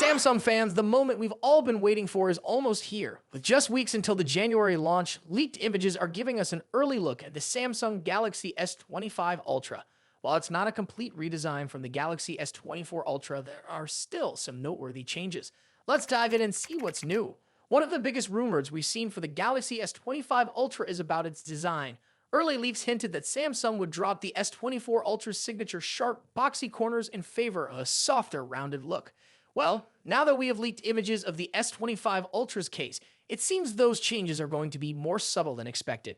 Samsung fans, the moment we've all been waiting for is almost here. With just weeks until the January launch, leaked images are giving us an early look at the Samsung Galaxy S25 Ultra. While it's not a complete redesign from the Galaxy S24 Ultra, there are still some noteworthy changes. Let's dive in and see what's new. One of the biggest rumors we've seen for the Galaxy S25 Ultra is about its design. Early leaks hinted that Samsung would drop the S24 Ultra's signature sharp, boxy corners in favor of a softer, rounded look. Well, now that we have leaked images of the S25 Ultra's case, it seems those changes are going to be more subtle than expected.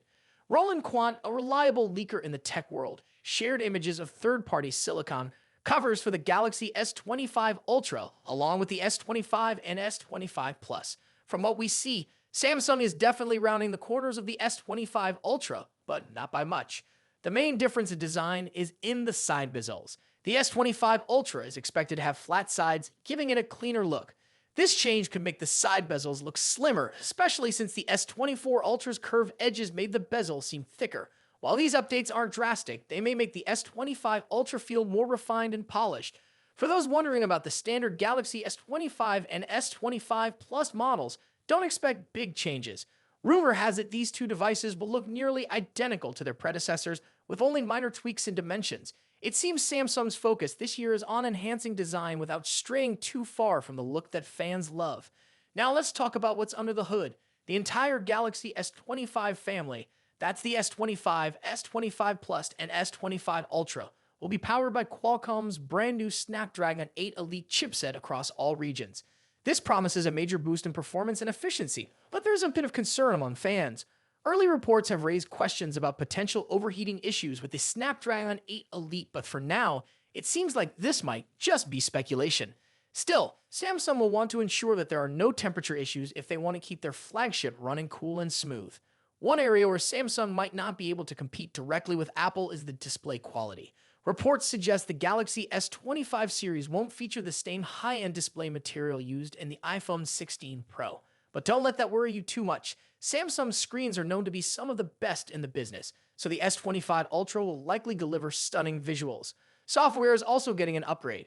Roland Quant, a reliable leaker in the tech world, shared images of third-party silicon covers for the Galaxy S25 Ultra, along with the S25 and S25 Plus. From what we see, Samsung is definitely rounding the corners of the S25 Ultra, but not by much. The main difference in design is in the side bezels. The S25 Ultra is expected to have flat sides, giving it a cleaner look. This change could make the side bezels look slimmer, especially since the S24 Ultra's curved edges made the bezel seem thicker. While these updates aren't drastic, they may make the S25 Ultra feel more refined and polished. For those wondering about the standard Galaxy S25 and S25 Plus models, don't expect big changes. Rumor has it these two devices will look nearly identical to their predecessors, with only minor tweaks in dimensions. It seems Samsung's focus this year is on enhancing design without straying too far from the look that fans love. Now let's talk about what's under the hood. The entire Galaxy S25 family, that's the S25, S25 Plus, and S25 Ultra, will be powered by Qualcomm's brand new Snapdragon 8 Elite chipset across all regions. This promises a major boost in performance and efficiency, but there's a bit of concern among fans. Early reports have raised questions about potential overheating issues with the Snapdragon 8 Elite, but for now, it seems like this might just be speculation. Still, Samsung will want to ensure that there are no temperature issues if they want to keep their flagship running cool and smooth. One area where Samsung might not be able to compete directly with Apple is the display quality. Reports suggest the Galaxy S25 series won't feature the same high-end display material used in the iPhone 16 Pro. But don't let that worry you too much. Samsung's screens are known to be some of the best in the business, so the S25 Ultra will likely deliver stunning visuals. Software is also getting an upgrade.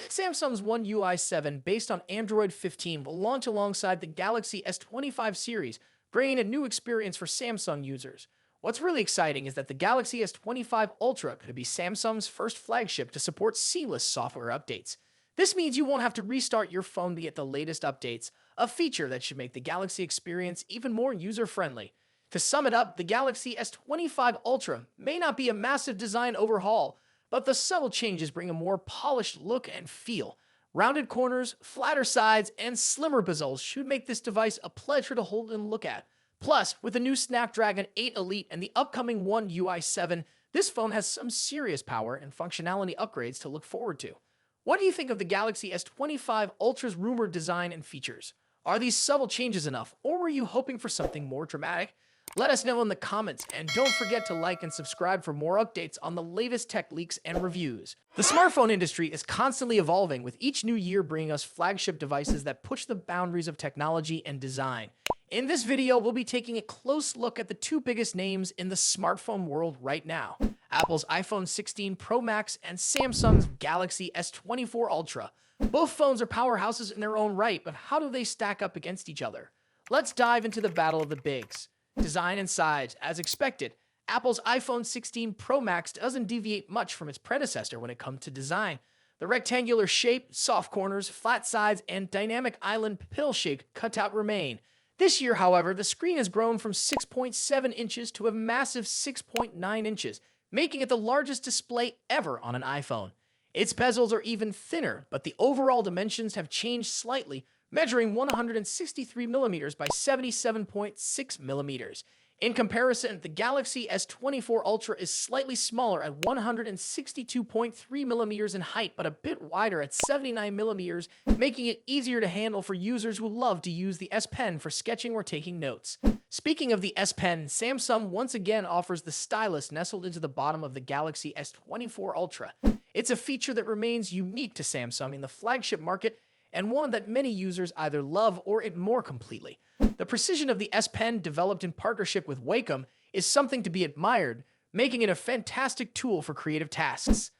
Samsung's One UI 7, based on Android 15, will launch alongside the Galaxy S25 series, bringing a new experience for Samsung users. What's really exciting is that the Galaxy S25 Ultra could be Samsung's first flagship to support seamless software updates. This means you won't have to restart your phone to get the latest updates, a feature that should make the Galaxy experience even more user-friendly. To sum it up, the Galaxy S25 Ultra may not be a massive design overhaul, but the subtle changes bring a more polished look and feel. Rounded corners, flatter sides, and slimmer bezels should make this device a pleasure to hold and look at. Plus, with the new Snapdragon 8 Elite and the upcoming One UI 7, this phone has some serious power and functionality upgrades to look forward to. What do you think of the Galaxy S25 Ultra's rumored design and features? Are these subtle changes enough, or were you hoping for something more dramatic? Let us know in the comments, and don't forget to like and subscribe for more updates on the latest tech leaks and reviews. The smartphone industry is constantly evolving, with each new year bringing us flagship devices that push the boundaries of technology and design. In this video, we'll be taking a close look at the two biggest names in the smartphone world right now: Apple's iPhone 16 Pro Max and Samsung's Galaxy S24 Ultra. Both phones are powerhouses in their own right, but how do they stack up against each other? Let's dive into the battle of the bigs. Design and size. As expected, Apple's iPhone 16 Pro Max doesn't deviate much from its predecessor when it comes to design. The rectangular shape, soft corners, flat sides, and dynamic island pill-shaped cutout remain. This year, however, the screen has grown from 6.7 inches to a massive 6.9 inches, making it the largest display ever on an iPhone. Its bezels are even thinner, but the overall dimensions have changed slightly, measuring 163mm by 77.6mm. In comparison, the Galaxy S24 Ultra is slightly smaller at 162.3mm in height, but a bit wider at 79mm, making it easier to handle for users who love to use the S Pen for sketching or taking notes. Speaking of the S Pen, Samsung once again offers the stylus nestled into the bottom of the Galaxy S24 Ultra. It's a feature that remains unique to Samsung in the flagship market, and one that many users either love or ignore completely. The precision of the S Pen, developed in partnership with Wacom, is something to be admired, making it a fantastic tool for creative tasks.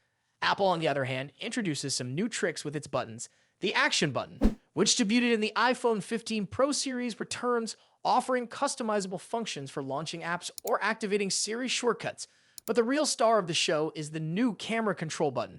Apple, on the other hand, introduces some new tricks with its buttons. The Action button, which debuted in the iPhone 15 Pro series, returns, offering customizable functions for launching apps or activating Siri shortcuts. But the real star of the show is the new camera control button.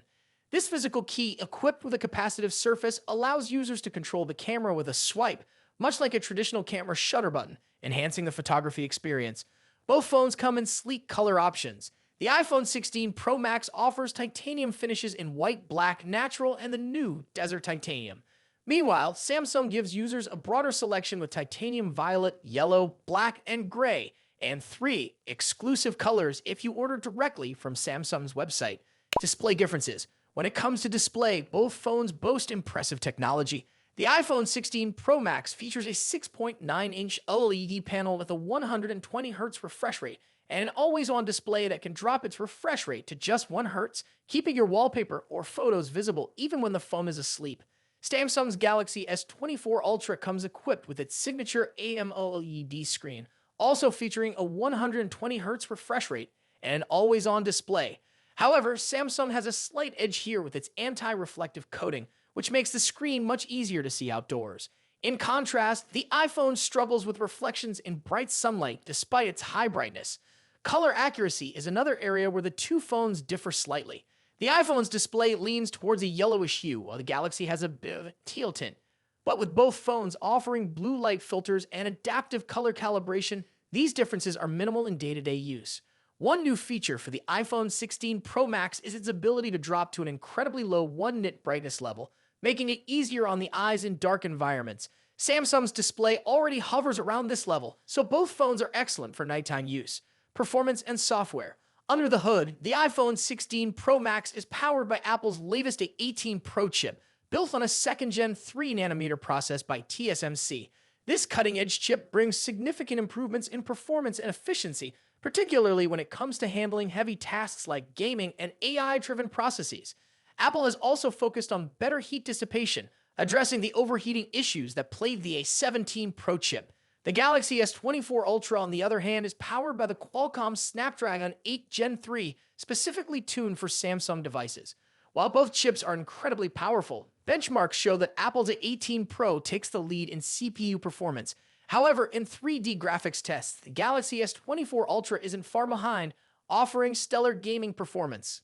This physical key, equipped with a capacitive surface, allows users to control the camera with a swipe, much like a traditional camera shutter button, enhancing the photography experience. Both phones come in sleek color options. The iPhone 16 Pro Max offers titanium finishes in white, black, natural, and the new Desert Titanium. Meanwhile, Samsung gives users a broader selection with titanium violet, yellow, black, and gray, and 3 exclusive colors if you order directly from Samsung's website. Display differences. When it comes to display, both phones boast impressive technology. The iPhone 16 Pro Max features a 6.9-inch OLED panel with a 120Hz refresh rate and an always-on display that can drop its refresh rate to just 1 Hz, keeping your wallpaper or photos visible even when the phone is asleep. Samsung's Galaxy S24 Ultra comes equipped with its signature AMOLED screen, also featuring a 120Hz refresh rate and an always-on display. However, Samsung has a slight edge here with its anti-reflective coating, which makes the screen much easier to see outdoors. In contrast, the iPhone struggles with reflections in bright sunlight despite its high brightness. Color accuracy is another area where the two phones differ slightly. The iPhone's display leans towards a yellowish hue, while the Galaxy has a bit of a teal tint. But with both phones offering blue light filters and adaptive color calibration, these differences are minimal in day-to-day use. One new feature for the iPhone 16 Pro Max is its ability to drop to an incredibly low 1 nit brightness level, making it easier on the eyes in dark environments. Samsung's display already hovers around this level, so both phones are excellent for nighttime use. Performance and software. Under the hood, the iPhone 16 Pro Max is powered by Apple's latest A18 Pro chip, built on a second-gen 3nm process by TSMC. This cutting-edge chip brings significant improvements in performance and efficiency, particularly when it comes to handling heavy tasks like gaming and AI-driven processes. Apple has also focused on better heat dissipation, addressing the overheating issues that plagued the A17 Pro chip. The Galaxy S24 Ultra, on the other hand, is powered by the Qualcomm Snapdragon 8 Gen 3, specifically tuned for Samsung devices. While both chips are incredibly powerful, benchmarks show that Apple's A18 Pro takes the lead in CPU performance. However, in 3D graphics tests, the Galaxy S24 Ultra isn't far behind, offering stellar gaming performance.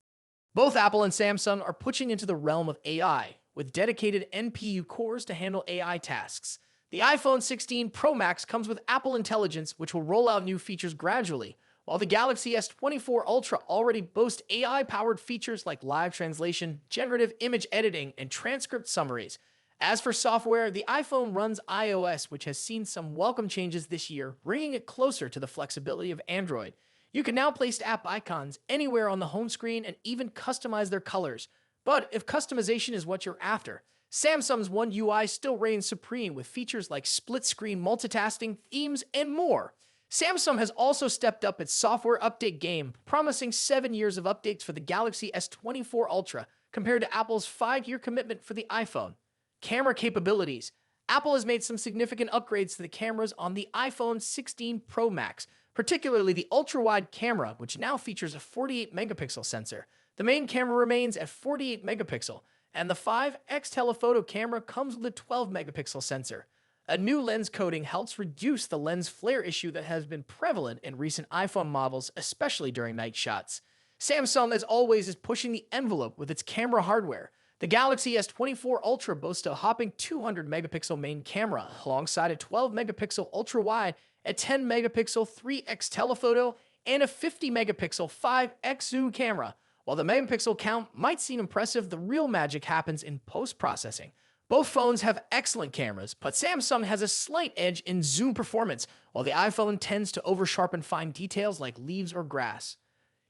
Both Apple and Samsung are pushing into the realm of AI, with dedicated NPU cores to handle AI tasks. The iPhone 16 Pro Max comes with Apple Intelligence, which will roll out new features gradually, while the Galaxy S24 Ultra already boasts AI-powered features like live translation, generative image editing, and transcript summaries. As for software, the iPhone runs iOS, which has seen some welcome changes this year, bringing it closer to the flexibility of Android. You can now place app icons anywhere on the home screen and even customize their colors. But if customization is what you're after, Samsung's One UI still reigns supreme with features like split-screen multitasking, themes, and more. Samsung has also stepped up its software update game, promising 7 years of updates for the Galaxy S24 Ultra, compared to Apple's 5-year commitment for the iPhone. Camera capabilities. Apple has made some significant upgrades to the cameras on the iPhone 16 Pro Max, particularly the ultra-wide camera, which now features a 48-megapixel sensor. The main camera remains at 48 megapixel, and the 5x telephoto camera comes with a 12-megapixel sensor. A new lens coating helps reduce the lens flare issue that has been prevalent in recent iPhone models, especially during night shots. Samsung, as always, is pushing the envelope with its camera hardware. The Galaxy S24 Ultra boasts a hopping 200-megapixel main camera, alongside a 12-megapixel ultra-wide, a 10-megapixel 3x telephoto, and a 50-megapixel 5x zoom camera. While the megapixel count might seem impressive, the real magic happens in post-processing. Both phones have excellent cameras, but Samsung has a slight edge in zoom performance, while the iPhone tends to over-sharpen fine details like leaves or grass.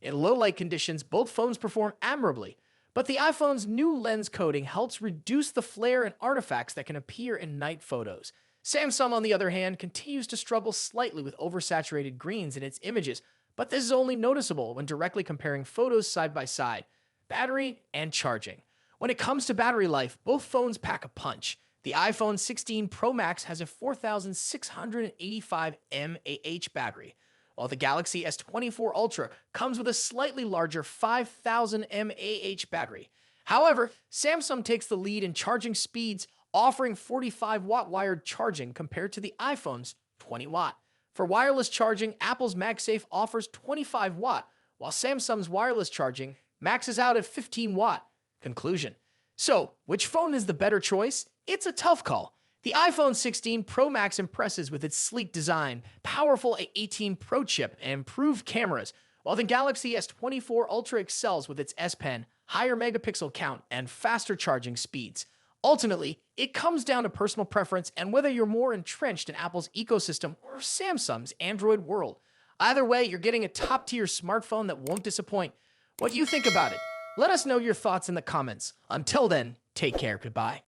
In low-light conditions, both phones perform admirably, but the iPhone's new lens coating helps reduce the flare and artifacts that can appear in night photos. Samsung, on the other hand, continues to struggle slightly with oversaturated greens in its images, but this is only noticeable when directly comparing photos side by side. Battery and charging. When it comes to battery life, both phones pack a punch. The iPhone 16 Pro Max has a 4,685 mAh battery, while the Galaxy S24 Ultra comes with a slightly larger 5,000 mAh battery. However, Samsung takes the lead in charging speeds, offering 45-watt wired charging compared to the iPhone's 20-watt. For wireless charging, Apple's MagSafe offers 25-watt, while Samsung's wireless charging maxes out at 15-watt. Conclusion. So, which phone is the better choice? It's a tough call. The iPhone 16 Pro Max impresses with its sleek design, powerful A18 Pro chip, and improved cameras, while the Galaxy S24 Ultra excels with its S Pen, higher megapixel count, and faster charging speeds. Ultimately, it comes down to personal preference and whether you're more entrenched in Apple's ecosystem or Samsung's Android world. Either way, you're getting a top-tier smartphone that won't disappoint. What do you think about it? Let us know your thoughts in the comments. Until then, take care. Goodbye.